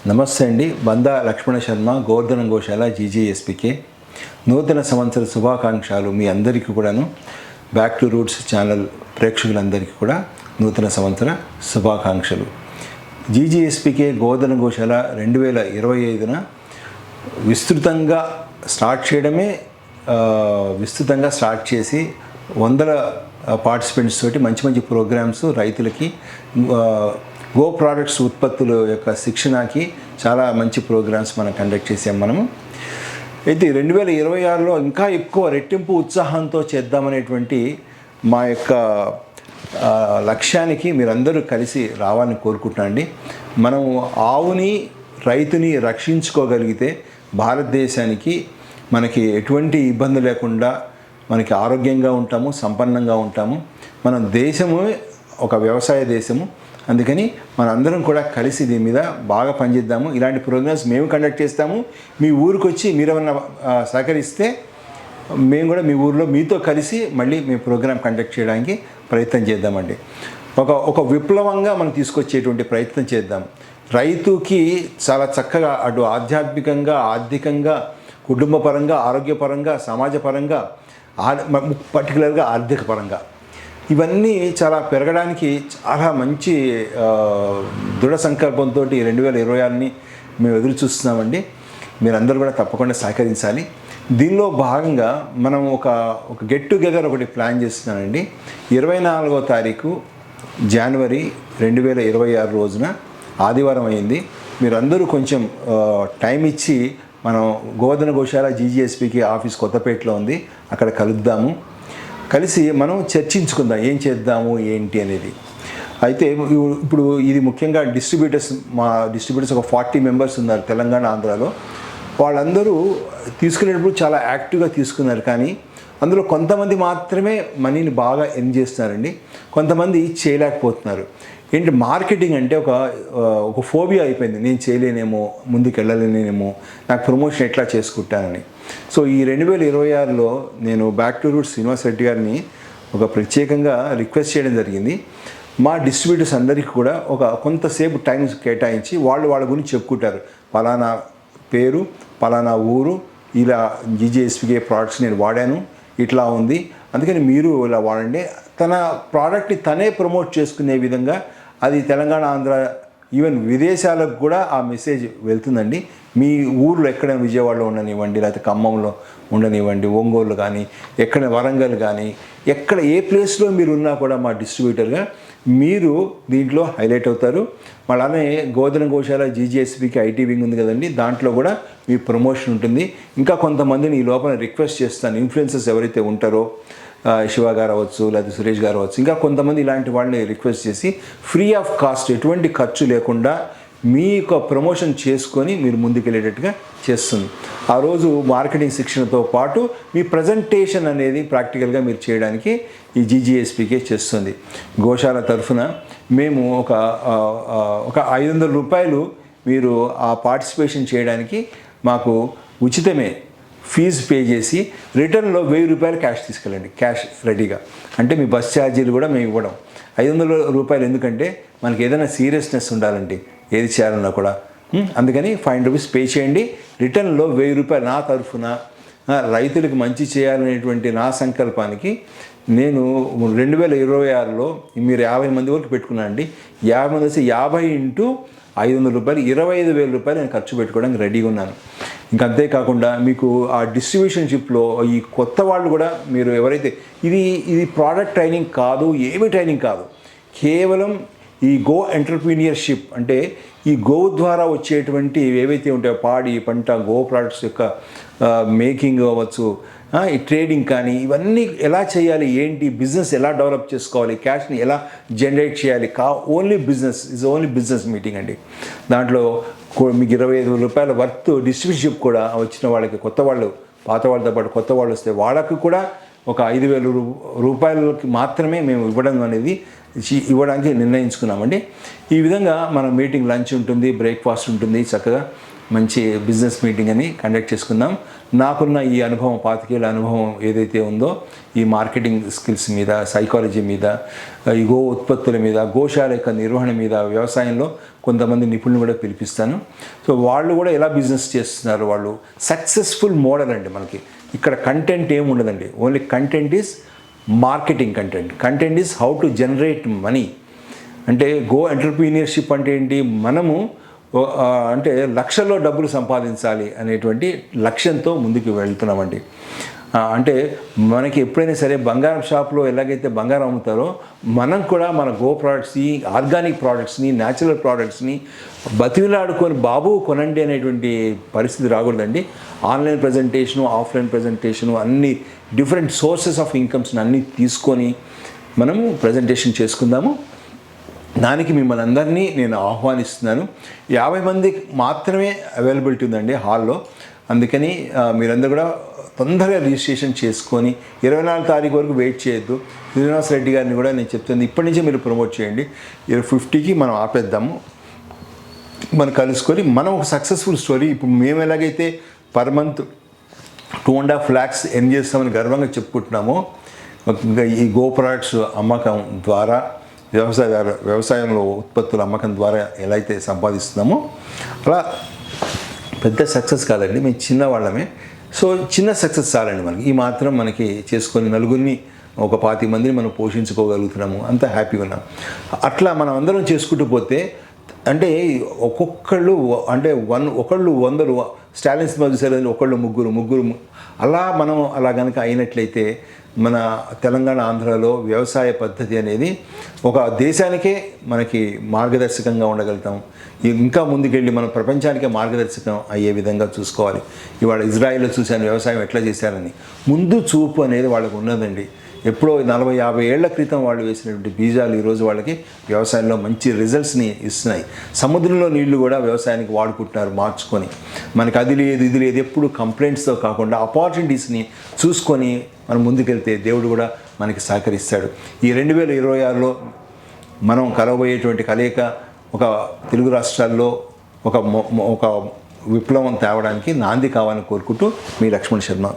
నమస్తే అండి. బందా లక్ష్మణ శర్మ, గోవర్ధన గోశాల, జీజీఎస్పీకే నూతన సంవత్సర శుభాకాంక్షలు మీ అందరికీ కూడాను. బ్యాక్ టు రూట్స్ ఛానల్ ప్రేక్షకులందరికీ కూడా నూతన సంవత్సర శుభాకాంక్షలు. జీజీఎస్పీకే గోవర్ధన గోశాల 2025న విస్తృతంగా స్టార్ట్ చేసి వందల పార్టిసిపెంట్స్ తోటి మంచి ప్రోగ్రామ్స్ రైతులకి గో ప్రోడక్ట్స్ ఉత్పత్తుల యొక్క శిక్షణకి చాలా మంచి ప్రోగ్రామ్స్ మనం కండక్ట్ చేసాం మనము. అయితే 2026లో ఇంకా ఎక్కువ రెట్టింపు ఉత్సాహంతో చేద్దామనేటువంటి మా యొక్క లక్ష్యానికి మీరందరూ కలిసి రావాలని కోరుకుంటున్నాండి. మనం ఆవుని రైతుని రక్షించుకోగలిగితే భారతదేశానికి మనకి ఎటువంటి ఇబ్బంది లేకుండా మనకి ఆరోగ్యంగా ఉంటాము, సంపన్నంగా ఉంటాము. మన దేశము ఒక వ్యవసాయ దేశము. అందుకని మనందరం కూడా కలిసి దీని మీద బాగా పనిచేద్దాము. ఇలాంటి ప్రోగ్రామ్స్ మేము కండక్ట్ చేస్తాము. మీ ఊరికి వచ్చి మీరేమన్నా సహకరిస్తే మేము కూడా మీ ఊరిలో మీతో కలిసి మళ్ళీ మేము ప్రోగ్రామ్ కండక్ట్ చేయడానికి ప్రయత్నం చేద్దామండి. ఒక విప్లవంగా మనం తీసుకొచ్చేటువంటి ప్రయత్నం చేద్దాం. రైతుకి చాలా చక్కగా అటు ఆధ్యాత్మికంగా, ఆర్థికంగా, కుటుంబపరంగా, ఆరోగ్యపరంగా, సమాజపరంగా, పర్టికులర్గా ఆర్థిక పరంగా ఇవన్నీ చాలా పెరగడానికి చాలా మంచి దృఢ సంకల్పంతో 2026ని మేము ఎదురు చూస్తున్నామండి. మీరందరూ కూడా తప్పకుండా సహకరించాలి. దీనిలో భాగంగా మనం ఒక గెట్ టుగెదర్ ఒకటి ప్లాన్ చేస్తున్నానండి. 24వ తారీఖు జనవరి 2026 రోజున ఆదివారం అయింది. మీరందరూ కొంచెం టైం ఇచ్చి మనం గోవర్ధన గోశాల జీజీఎస్పీకి ఆఫీస్ కొత్తపేటలో ఉంది, అక్కడ కలుద్దాము. కలిసి మనం చర్చించుకుందాం ఏం చేద్దాము ఏంటి అనేది. అయితే ఇప్పుడు ఇది ముఖ్యంగా మా డిస్ట్రిబ్యూటర్స్ ఒక 40 మెంబర్స్ ఉన్నారు తెలంగాణ, ఆంధ్రాలో. వాళ్ళందరూ తీసుకునేటప్పుడు చాలా యాక్టివ్గా తీసుకున్నారు. కానీ అందులో కొంతమంది మాత్రమే మనీని బాగా ఎర్న్ చేస్తున్నారండి. కొంతమంది చేయలేకపోతున్నారు. ఏంటి, మార్కెటింగ్ అంటే ఒక ఫోబియా అయిపోయింది. నేను చేయలేనేమో, ముందుకు వెళ్ళలేనేమో, నాకు ప్రమోషన్ ఎట్లా చేసుకుంటానని. సో ఈ 2026లో నేను back to roots Srinivas Reddy గారిని ఒక ప్రత్యేకంగా రిక్వెస్ట్ చేయడం జరిగింది. మా డిస్ట్రిబ్యూటర్స్ అందరికీ కూడా కొంతసేపు టైం కేటాయించి వాళ్ళ గురించి చెప్పుకుంటారు. పలానా పేరు, పలానా ఊరు, ఇలా జీజీఎస్పీకే ప్రోడక్ట్స్ నేను వాడాను, ఇట్లా ఉంది, అందుకని మీరు ఇలా వాడండి. తన ప్రోడక్ట్ని తనే ప్రమోట్ చేసుకునే విధంగా అది తెలంగాణ, ఆంధ్ర, ఈవెన్ విదేశాలకు కూడా ఆ మెసేజ్ వెళ్తుందండి. మీ ఊర్లో ఎక్కడైనా విజయవాడలో ఉండనివ్వండి, లేకపోతే ఖమ్మంలో ఉండనివ్వండి, ఒంగోలు కానీ, ఎక్కడ వరంగల్ కానీ, ఎక్కడ ఏ ప్లేస్లో మీరు ఉన్నా కూడా మా డిస్ట్రిబ్యూటర్గా మీరు దీంట్లో హైలైట్ అవుతారు. అలానే గోవర్ధన గోశాల జీజీఎస్పీకి ఐటీ వింగ్ ఉంది కదండి, దాంట్లో కూడా మీ ప్రమోషన్ ఉంటుంది. ఇంకా కొంతమందిని ఈ లోపల రిక్వెస్ట్ చేస్తాను, ఇన్ఫ్లుయెన్సర్స్ ఎవరైతే ఉంటారో, శివ గారు అవ్వచ్చు, లేకపోతే సురేష్ గారు అవ్వచ్చు, ఇంకా కొంతమంది ఇలాంటి వాళ్ళని రిక్వెస్ట్ చేసి ఫ్రీ ఆఫ్ కాస్ట్, ఎటువంటి ఖర్చు లేకుండా మీ యొక్క ప్రమోషన్ చేసుకొని మీరు ముందుకెళ్ళేటట్టుగా చేస్తుంది. ఆ రోజు మార్కెటింగ్ శిక్షణతో పాటు మీ ప్రజెంటేషన్ అనేది ప్రాక్టికల్గా మీరు చేయడానికి ఈ జీజీఎస్పీకే చేస్తుంది. గోశాల తరఫున మేము ఒక 500 రూపాయలు మీరు ఆ పార్టిసిపేషన్ చేయడానికి మాకు ఉచితమే ఫీజు పే చేసి రిటర్న్లో 1000 రూపాయలు క్యాష్ తీసుకెళ్ళండి, క్యాష్ రెడీగా. అంటే మీ బస్ ఛార్జీలు కూడా మేము ఇవ్వడం. 500 రూపాయలు ఎందుకంటే మనకి ఏదైనా సీరియస్నెస్ ఉండాలండి ఏది చేయాలన్నా కూడా. అందుకని 500 రూపీస్ పే చేయండి. రిటర్న్లో 1000 రూపాయలు నా తరఫున రైతులకు మంచి చేయాలనేటువంటి నా సంకల్పానికి నేను 2026లో మీరు 50 మంది వరకు పెట్టుకున్నానండి. 50 మంది వచ్చి 50 ఇంటూ 500 రూపాయలు, 25,000 రూపాయలు నేను ఖర్చు పెట్టుకోవడానికి రెడీగా ఉన్నాను. ఇంకా అంతేకాకుండా మీకు ఆ డిస్ట్రిబ్యూషన్షిప్లో ఈ కొత్త వాళ్ళు కూడా మీరు ఎవరైతే ఇది ప్రోడక్ట్ ట్రైనింగ్ కాదు, ఏమి ట్రైనింగ్ కాదు, కేవలం ఈ గో ఎంటర్ప్రీనియర్షిప్ అంటే ఈ గో ద్వారా వచ్చేటువంటి ఏవైతే ఉంటాయో పాడి పంట, గో ప్రోడక్ట్స్ యొక్క మేకింగ్ అవ్వచ్చు, ఈ ట్రేడింగ్ కానీ, ఇవన్నీ ఎలా చేయాలి, ఏంటి బిజినెస్ ఎలా డెవలప్ చేసుకోవాలి, క్యాష్ని ఎలా జనరేట్ చేయాలి, ఓన్లీ బిజినెస్ మీటింగ్ అండి. దాంట్లో మీకు 25,000 రూపాయల వర్త్ డిస్ట్రిబ్యూషన్షిప్ కూడా వచ్చిన వాళ్ళకి, కొత్త వాళ్ళు, పాత వాళ్ళతో పాటు కొత్త వాళ్ళు వస్తే వాళ్ళకి కూడా ఒక 5,000 రూపాయలకి మాత్రమే మేము ఇవ్వడానికి నిర్ణయించుకున్నామండి. ఈ విధంగా మన మీటింగ్ లంచ్ ఉంటుంది, బ్రేక్ఫాస్ట్ ఉంటుంది, చక్కగా మంచి బిజినెస్ మీటింగ్ అని కండక్ట్ చేసుకుందాం. నాకున్న ఈ అనుభవం 25 ఏళ్ళ అనుభవం ఏదైతే ఉందో ఈ మార్కెటింగ్ స్కిల్స్ మీద, సైకాలజీ మీద, ఈ గో ఉత్పత్తుల మీద, గోశాల యొక్క నిర్వహణ మీద, వ్యవసాయంలో కొంతమంది నిపుణులు కూడా పిలిపిస్తాను. సో వాళ్ళు కూడా ఎలా బిజినెస్ చేస్తున్నారు, వాళ్ళు సక్సెస్ఫుల్ మోడల్ అండి. మనకి ఇక్కడ కంటెంట్ ఏమి ఉండదండి, only content is marketing content is how to generate money. అంటే గో ఎంటర్‌ప్రీనియర్‌షిప్ అంటే ఏంటి, మనము అంటే లక్షల్లో డబ్బులు సంపాదించాలి అనేటువంటి లక్ష్యంతో ముందుకు వెళ్తున్నామండి. అంటే మనకి ఎప్పుడైనా సరే బంగారం షాప్లో ఎలాగైతే బంగారం అమ్ముతారో మనం కూడా మన గో ప్రోడక్ట్స్ని, ఆర్గానిక్ ప్రోడక్ట్స్ని, న్యాచురల్ ప్రోడక్ట్స్ని బతిమిలాడుకొని బాబు కొనండి అనేటువంటి పరిస్థితి రాకూడదండి. ఆన్లైన్ ప్రజెంటేషను, ఆఫ్లైన్ ప్రజెంటేషను, అన్ని డిఫరెంట్ సోర్సెస్ ఆఫ్ ఇన్కమ్స్ని అన్నీ తీసుకొని మనము ప్రజెంటేషన్ చేసుకుందాము. దానికి మిమ్మల్ని అందరినీ నేను ఆహ్వానిస్తున్నాను. 50 మందికి మాత్రమే అవైలబిలిటీ ఉందండి హాల్లో. అందుకని మీరందరూ కూడా తొందరగా రిజిస్ట్రేషన్ చేసుకొని 24 తారీఖు వరకు వెయిట్ చేయొద్దు. శ్రీనివాస్ రెడ్డి గారిని కూడా నేను చెప్తాను, ఇప్పటి నుంచే మీరు ప్రమోట్ చేయండి. 50కి మనం ఆపేద్దాము. మనం కలుసుకొని మనం ఒక సక్సెస్ఫుల్ స్టోరీ, ఇప్పుడు మేము ఎలాగైతే పర్ మంత్ 2.5 lakhs ఎర్న్ చేస్తామని గర్వంగా చెప్పుకుంటున్నామో, ఈ గో ప్రొడక్ట్స్ అమ్మకం ద్వారా వ్యవసాయంలో ఉత్పత్తుల అమ్మకం ద్వారా ఎలా అయితే సంపాదిస్తున్నామో అలా పెద్ద సక్సెస్ కాదండి, మేము చిన్నవాళ్ళమే. సో చిన్న సక్సెస్ చాలండి మనకి. ఈ మాత్రం మనకి చేసుకొని నలుగురిని, ఒక 25 మందిని మనం పోషించుకోగలుగుతున్నాము, అంత హ్యాపీగా ఉన్నాం. అట్లా మనం అందరం చేసుకుంటూ పోతే అంటే ఒక్కొక్కళ్ళు అంటే ఒకళ్ళు 100 స్టాలిన్ సినిమా చూసారు, ఒకళ్ళు ముగ్గురు అలా కనుక అయినట్లయితే మన తెలంగాణ, ఆంధ్రాలో వ్యవసాయ పద్ధతి అనేది ఒక దేశానికే మనకి మార్గదర్శకంగా ఉండగలుగుతాం. ఇంకా ముందుకెళ్ళి మనం ప్రపంచానికే మార్గదర్శకం అయ్యే విధంగా చూసుకోవాలి. ఇవాళ ఇజ్రాయిల్లో చూశాను వ్యవసాయం ఎట్లా చేశారని. ముందు చూపు అనేది వాళ్ళకు ఉన్నదండి. ఎప్పుడో 40-50 ఏళ్ల క్రితం వాళ్ళు వేసినటువంటి బీజాలు ఈరోజు వాళ్ళకి వ్యవసాయంలో మంచి రిజల్ట్స్ని ఇస్తున్నాయి. సముద్రంలో నీళ్లు కూడా వ్యవసాయానికి వాడుకుంటున్నారు మార్చుకొని. మనకి అది లేదు ఇది లేదు ఎప్పుడు కంప్లైంట్స్తో కాకుండా ఆపర్చునిటీస్ని చూసుకొని మనం ముందుకెళ్తే దేవుడు కూడా మనకి సహకరిస్తాడు. ఈ 2026లో మనం కలవబోయేటువంటి కలయిక ఒక తెలుగు రాష్ట్రాల్లో ఒక విప్లవం తేవడానికి నాంది కావాలని కోరుకుంటూ మీ లక్ష్మణ్ శర్మ.